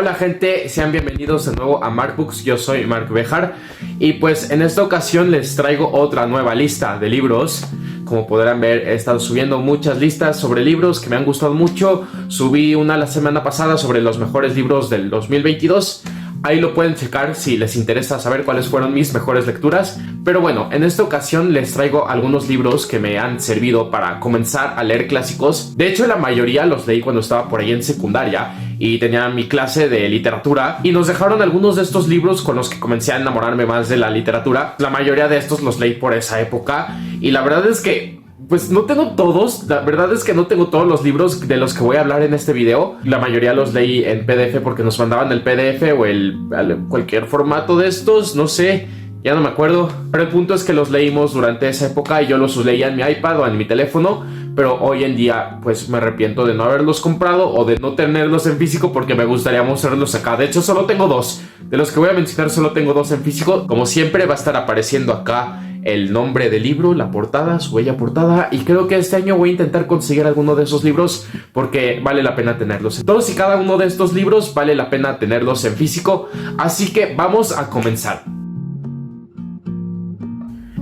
Hola gente, sean bienvenidos de nuevo a Markbooks, yo soy Mark Bejar y pues en esta ocasión les traigo otra nueva lista de libros. Como podrán ver, he estado subiendo muchas listas sobre libros que me han gustado mucho. Subí una la semana pasada sobre los mejores libros del 2022. Ahí lo pueden checar si les interesa saber cuáles fueron mis mejores lecturas. Pero bueno, en esta ocasión les traigo algunos libros que me han servido para comenzar a leer clásicos. De hecho, la mayoría los leí cuando estaba por ahí en secundaria y tenía mi clase de literatura, y nos dejaron algunos de estos libros con los que comencé a enamorarme más de la literatura. La mayoría de estos los leí por esa época y la verdad es que pues no tengo todos, la verdad es que no tengo todos los libros de los que voy a hablar en este video. La mayoría los leí en PDF porque nos mandaban el PDF o cualquier formato de estos, no sé, ya no me acuerdo. Pero el punto es que los leímos durante esa época y yo los leía en mi iPad o en mi teléfono. Pero hoy en día pues me arrepiento de no haberlos comprado o de no tenerlos en físico porque me gustaría mostrarlos acá. De hecho solo tengo dos, de los que voy a mencionar solo tengo dos en físico. Como siempre va a estar apareciendo acá el nombre del libro, la portada, su bella portada, y creo que este año voy a intentar conseguir alguno de esos libros porque vale la pena tenerlos. Todos y cada uno de estos libros vale la pena tenerlos en físico, así que vamos a comenzar.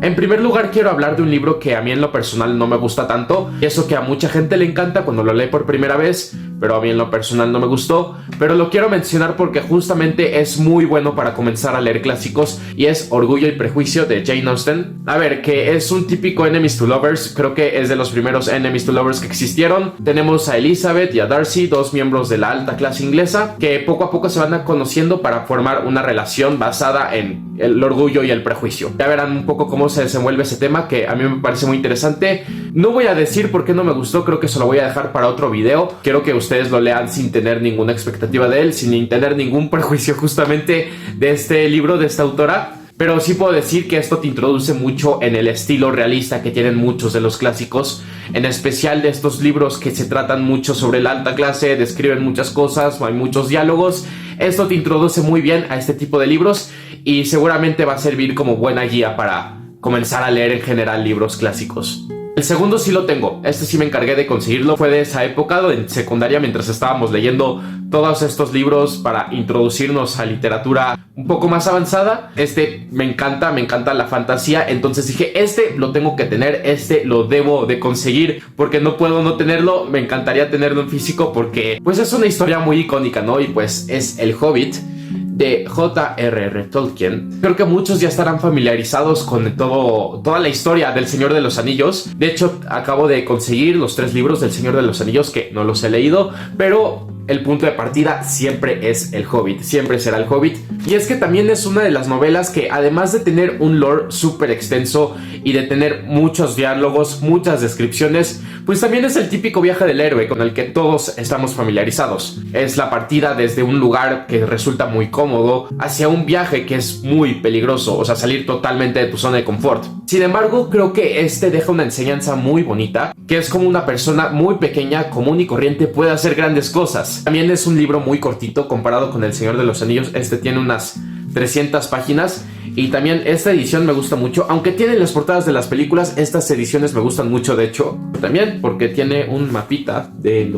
En primer lugar quiero hablar de un libro que a mí en lo personal no me gusta tanto, y eso que a mucha gente le encanta cuando lo lee por primera vez, pero a mí en lo personal no me gustó, pero lo quiero mencionar porque justamente es muy bueno para comenzar a leer clásicos, y es Orgullo y Prejuicio de Jane Austen. A ver, que es un típico enemies to lovers, creo que es de los primeros enemies to lovers que existieron. Tenemos a Elizabeth y a Darcy, dos miembros de la alta clase inglesa, que poco a poco se van conociendo para formar una relación basada en el orgullo y el prejuicio. Ya verán un poco cómo se desenvuelve ese tema, que a mí me parece muy interesante. No voy a decir por qué no me gustó, creo que se lo voy a dejar para otro video. Quiero que ustedes lo lean sin tener ninguna expectativa de él, sin tener ningún prejuicio justamente de este libro, de esta autora. Pero sí puedo decir que esto te introduce mucho en el estilo realista que tienen muchos de los clásicos, en especial de estos libros que se tratan mucho sobre la alta clase, describen muchas cosas, hay muchos diálogos. Esto te introduce muy bien a este tipo de libros y seguramente va a servir como buena guía para comenzar a leer en general libros clásicos. El segundo sí lo tengo, este sí me encargué de conseguirlo, fue de esa época en secundaria mientras estábamos leyendo todos estos libros para introducirnos a literatura un poco más avanzada. Este me encanta la fantasía, entonces dije, este lo tengo que tener, este lo debo de conseguir porque no puedo no tenerlo. Me encantaría tenerlo en físico porque pues es una historia muy icónica, ¿no? Y pues es El Hobbit de J.R.R. Tolkien. Creo que muchos ya estarán familiarizados con toda la historia del Señor de los Anillos. De hecho, acabo de conseguir los 3 libros del Señor de los Anillos, que no los he leído, pero el punto de partida siempre es El Hobbit, siempre será El Hobbit. Y es que también es una de las novelas que, además de tener un lore súper extenso y de tener muchos diálogos, muchas descripciones, pues también es el típico viaje del héroe con el que todos estamos familiarizados. Es la partida desde un lugar que resulta muy cómodo hacia un viaje que es muy peligroso, o sea, salir totalmente de tu zona de confort. Sin embargo, creo que este deja una enseñanza muy bonita, que es como una persona muy pequeña, común y corriente puede hacer grandes cosas. También es un libro muy cortito comparado con El Señor de los Anillos. Este tiene unas 300 páginas y también esta edición me gusta mucho, aunque tienen las portadas de las películas. Estas ediciones me gustan mucho, de hecho, también porque tiene un mapita de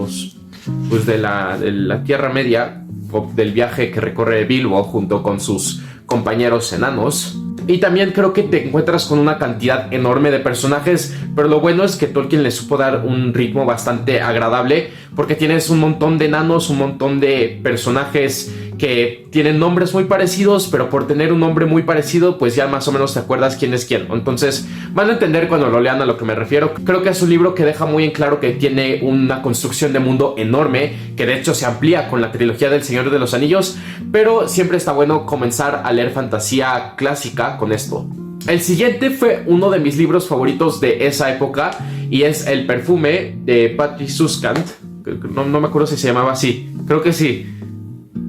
la Tierra Media, del viaje que recorre Bilbo junto con sus compañeros enanos. Y también creo que te encuentras con una cantidad enorme de personajes, pero lo bueno es que Tolkien le supo dar un ritmo bastante agradable, porque tienes un montón de enanos, un montón de personajes que tienen nombres muy parecidos, pero por tener un nombre muy parecido, pues ya más o menos te acuerdas quién es quién. Entonces van a entender cuando lo lean a lo que me refiero. Creo que es un libro que deja muy en claro que tiene una construcción de mundo enorme, que de hecho se amplía con la trilogía del Señor de los Anillos, pero siempre está bueno comenzar a leer fantasía clásica con esto. El siguiente fue uno de mis libros favoritos de esa época y es El Perfume de Patrick Suskind. No me acuerdo si se llamaba así, creo que sí.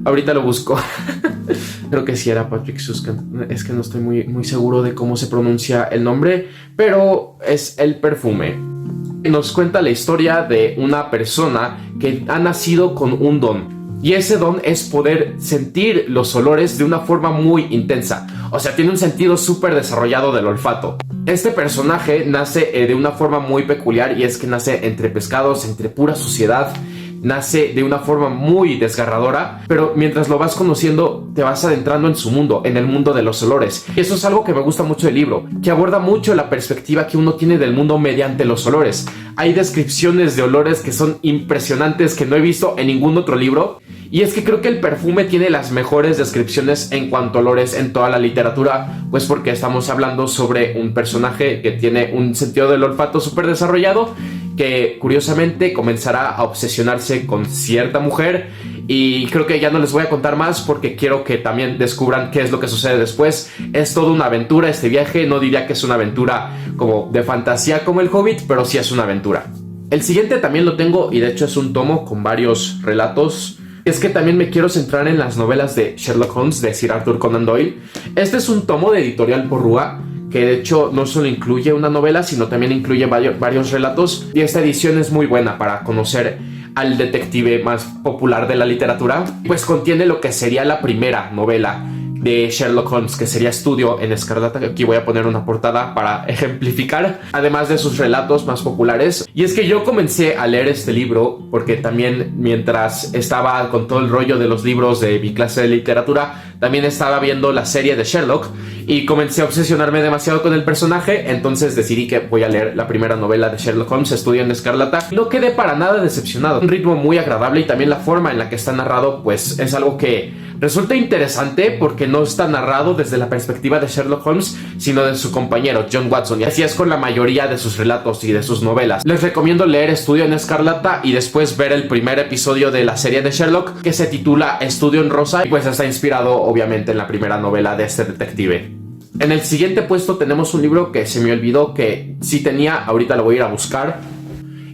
Ahorita lo busco. Creo que sí era Patrick Suskind. Es que no estoy muy seguro de cómo se pronuncia el nombre, pero es El Perfume. Nos cuenta la historia de una persona que ha nacido con un don. Y ese don es poder sentir los olores de una forma muy intensa. O sea, tiene un sentido súper desarrollado del olfato. Este personaje nace de una forma muy peculiar, y es que nace entre pescados, entre pura suciedad. nace de una forma muy desgarradora, pero mientras lo vas conociendo te vas adentrando en su mundo, en el mundo de los olores. Y eso es algo que me gusta mucho del libro, que aborda mucho la perspectiva que uno tiene del mundo mediante los olores. Hay descripciones de olores que son impresionantes, que no he visto en ningún otro libro. Y es que creo que el perfume tiene las mejores descripciones en cuanto a olores en toda la literatura, pues porque estamos hablando sobre un personaje que tiene un sentido del olfato súper desarrollado, que curiosamente comenzará a obsesionarse con cierta mujer. Y creo que ya no les voy a contar más porque quiero que también descubran qué es lo que sucede después. Es toda una aventura este viaje. No diría que es una aventura como de fantasía como el Hobbit, pero sí es una aventura. El siguiente también lo tengo y de hecho es un tomo con varios relatos. Es que también me quiero centrar en las novelas de Sherlock Holmes de Sir Arthur Conan Doyle. Este es un tomo de Editorial Porrúa, que de hecho no solo incluye una novela, sino también incluye varios relatos. Y esta edición es muy buena para conocer al detective más popular de la literatura, pues contiene lo que sería la primera novela de Sherlock Holmes, que sería Estudio en Escarlata. Aquí voy a poner una portada para ejemplificar, además de sus relatos más populares. Y es que yo comencé a leer este libro porque también mientras estaba con todo el rollo de los libros de mi clase de literatura, también estaba viendo la serie de Sherlock y comencé a obsesionarme demasiado con el personaje. Entonces decidí que voy a leer la primera novela de Sherlock Holmes, Estudio en Escarlata. No quedé para nada decepcionado. Un ritmo muy agradable y también la forma en la que está narrado pues es algo que resulta interesante porque no está narrado desde la perspectiva de Sherlock Holmes, sino de su compañero John Watson. Y así es con la mayoría de sus relatos y de sus novelas. Les recomiendo leer Estudio en Escarlata y después ver el primer episodio de la serie de Sherlock, que se titula Estudio en Rosa, y pues está inspirado obviamente en la primera novela de este detective. En el siguiente puesto tenemos un libro que se me olvidó que sí tenía, ahorita lo voy a ir a buscar,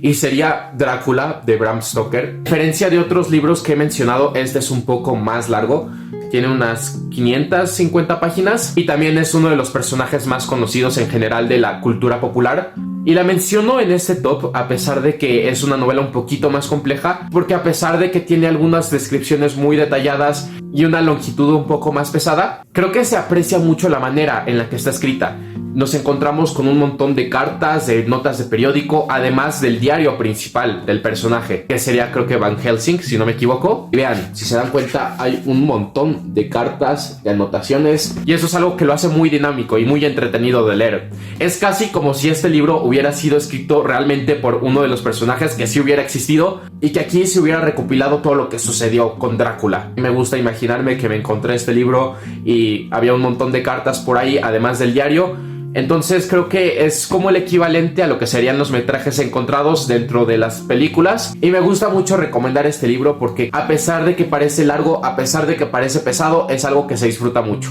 y sería Drácula de Bram Stoker. A diferencia de otros libros que he mencionado, este es un poco más largo, tiene unas 550 páginas y también es uno de los personajes más conocidos en general de la cultura popular. Y la menciono en este top a pesar de que es una novela un poquito más compleja, porque a pesar de que tiene algunas descripciones muy detalladas y una longitud un poco más pesada, creo que se aprecia mucho la manera en la que está escrita. Nos encontramos con un montón de cartas, de notas de periódico, además del diario principal del personaje, que sería creo que Van Helsing, si no me equivoco. Y vean, si se dan cuenta, hay un montón de cartas, de anotaciones, y eso es algo que lo hace muy dinámico y muy entretenido de leer. Es casi como si este libro hubiera sido escrito realmente por uno de los personajes que sí hubiera existido y que aquí se hubiera recopilado todo lo que sucedió con Drácula. Me gusta imaginarme que me encontré este libro y había un montón de cartas por ahí, además del diario. Entonces creo que es como el equivalente a lo que serían los metrajes encontrados dentro de las películas. Y me gusta mucho recomendar este libro porque a pesar de que parece largo, a pesar de que parece pesado, es algo que se disfruta mucho.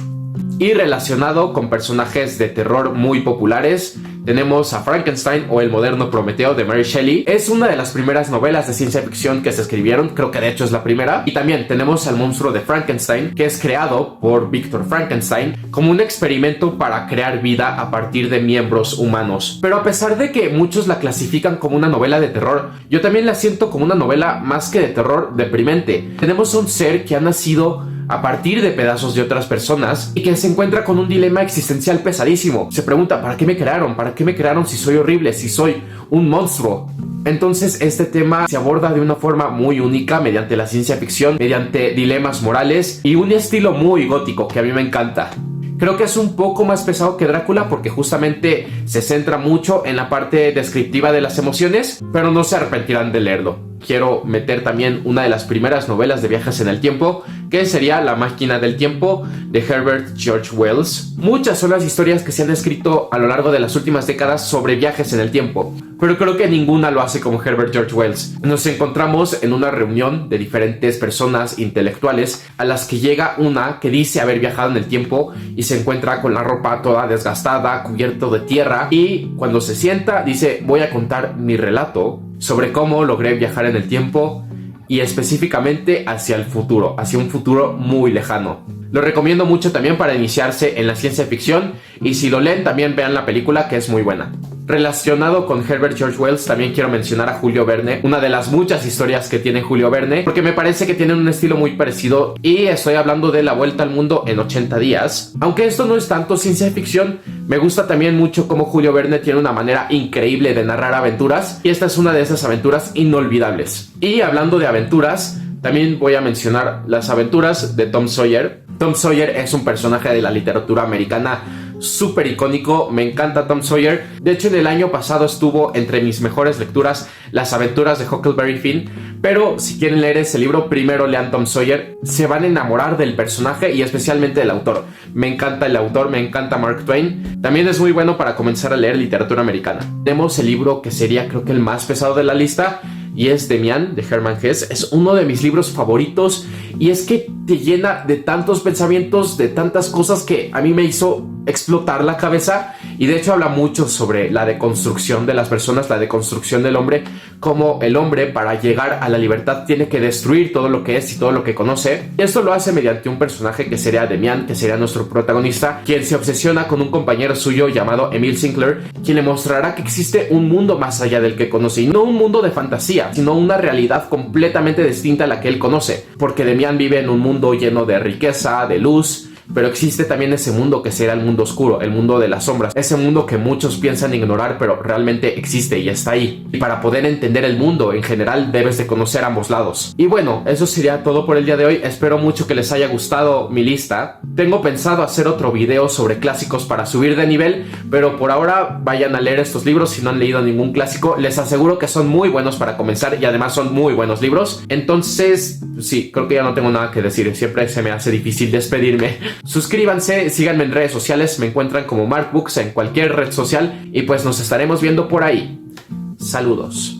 Y relacionado con personajes de terror muy populares, tenemos a Frankenstein o El moderno Prometeo de Mary Shelley. Es una de las primeras novelas de ciencia ficción que se escribieron, creo que de hecho es la primera. Y también tenemos al monstruo de Frankenstein, que es creado por Victor Frankenstein como un experimento para crear vida a partir de miembros humanos. Pero a pesar de que muchos la clasifican como una novela de terror, yo también la siento como una novela más que de terror deprimente. Tenemos un ser que ha nacido a partir de pedazos de otras personas y que se encuentra con un dilema existencial pesadísimo. Se pregunta, ¿para qué me crearon? ¿Para qué me crearon si soy horrible, si soy un monstruo? Entonces este tema se aborda de una forma muy única mediante la ciencia ficción, mediante dilemas morales y un estilo muy gótico que a mí me encanta. Creo que es un poco más pesado que Drácula porque justamente se centra mucho en la parte descriptiva de las emociones, pero no se arrepentirán de leerlo. Quiero meter también una de las primeras novelas de viajes en el tiempo, que sería La máquina del tiempo de Herbert George Wells. Muchas son las historias que se han escrito a lo largo de las últimas décadas sobre viajes en el tiempo, pero creo que ninguna lo hace como Herbert George Wells. Nos encontramos en una reunión de diferentes personas intelectuales a las que llega una que dice haber viajado en el tiempo y se encuentra con la ropa toda desgastada, cubierto de tierra, y cuando se sienta dice: voy a contar mi relato sobre cómo logré viajar en el tiempo y específicamente hacia el futuro, hacia un futuro muy lejano. Lo recomiendo mucho también para iniciarse en la ciencia ficción, y si lo leen también vean la película, que es muy buena. Relacionado con Herbert George Wells también quiero mencionar a Julio Verne, una de las muchas historias que tiene Julio Verne, porque me parece que tienen un estilo muy parecido, y estoy hablando de La vuelta al mundo en 80 días. Aunque esto no es tanto ciencia ficción, Me gusta también mucho cómo Julio Verne tiene una manera increíble de narrar aventuras, y esta es una de esas aventuras inolvidables. Y hablando de aventuras, también voy a mencionar las aventuras de Tom Sawyer. Tom Sawyer es un personaje de la literatura americana súper icónico, me encanta Tom Sawyer. De hecho, en el año pasado estuvo entre mis mejores lecturas Las aventuras de Huckleberry Finn, pero si quieren leer ese libro, primero lean Tom Sawyer. Se van a enamorar del personaje y especialmente del autor. Me encanta el autor, me encanta Mark Twain. También es muy bueno para comenzar a leer literatura americana. Tenemos el libro que sería creo que el más pesado de la lista, y es Demián, de Hermann Hesse. Es uno de mis libros favoritos, y es que te llena de tantos pensamientos, de tantas cosas que a mí me hizo explotar la cabeza. Y de hecho habla mucho sobre la deconstrucción de las personas, la deconstrucción del hombre, como el hombre para llegar a la libertad tiene que destruir todo lo que es y todo lo que conoce. Y esto lo hace mediante un personaje que sería Demián, que sería nuestro protagonista, quien se obsesiona con un compañero suyo llamado Emil Sinclair, quien le mostrará que existe un mundo más allá del que conoce, y no un mundo de fantasía, sino una realidad completamente distinta a la que él conoce, porque Demián vive en un mundo lleno de riqueza, de luz, pero existe también ese mundo que será el mundo oscuro, el mundo de las sombras, ese mundo que muchos piensan ignorar, pero realmente existe y está ahí. Y para poder entender el mundo en general debes de conocer ambos lados. Y bueno, eso sería todo por el día de hoy. Espero mucho que les haya gustado mi lista. Tengo pensado hacer otro video sobre clásicos para subir de nivel, pero por ahora vayan a leer estos libros si no han leído ningún clásico. Les aseguro que son muy buenos para comenzar, y además son muy buenos libros. Entonces, sí, creo que ya no tengo nada que decir. Siempre se me hace difícil despedirme. Suscríbanse, síganme en redes sociales, me encuentran como Mark Books en cualquier red social, y pues nos estaremos viendo por ahí. Saludos.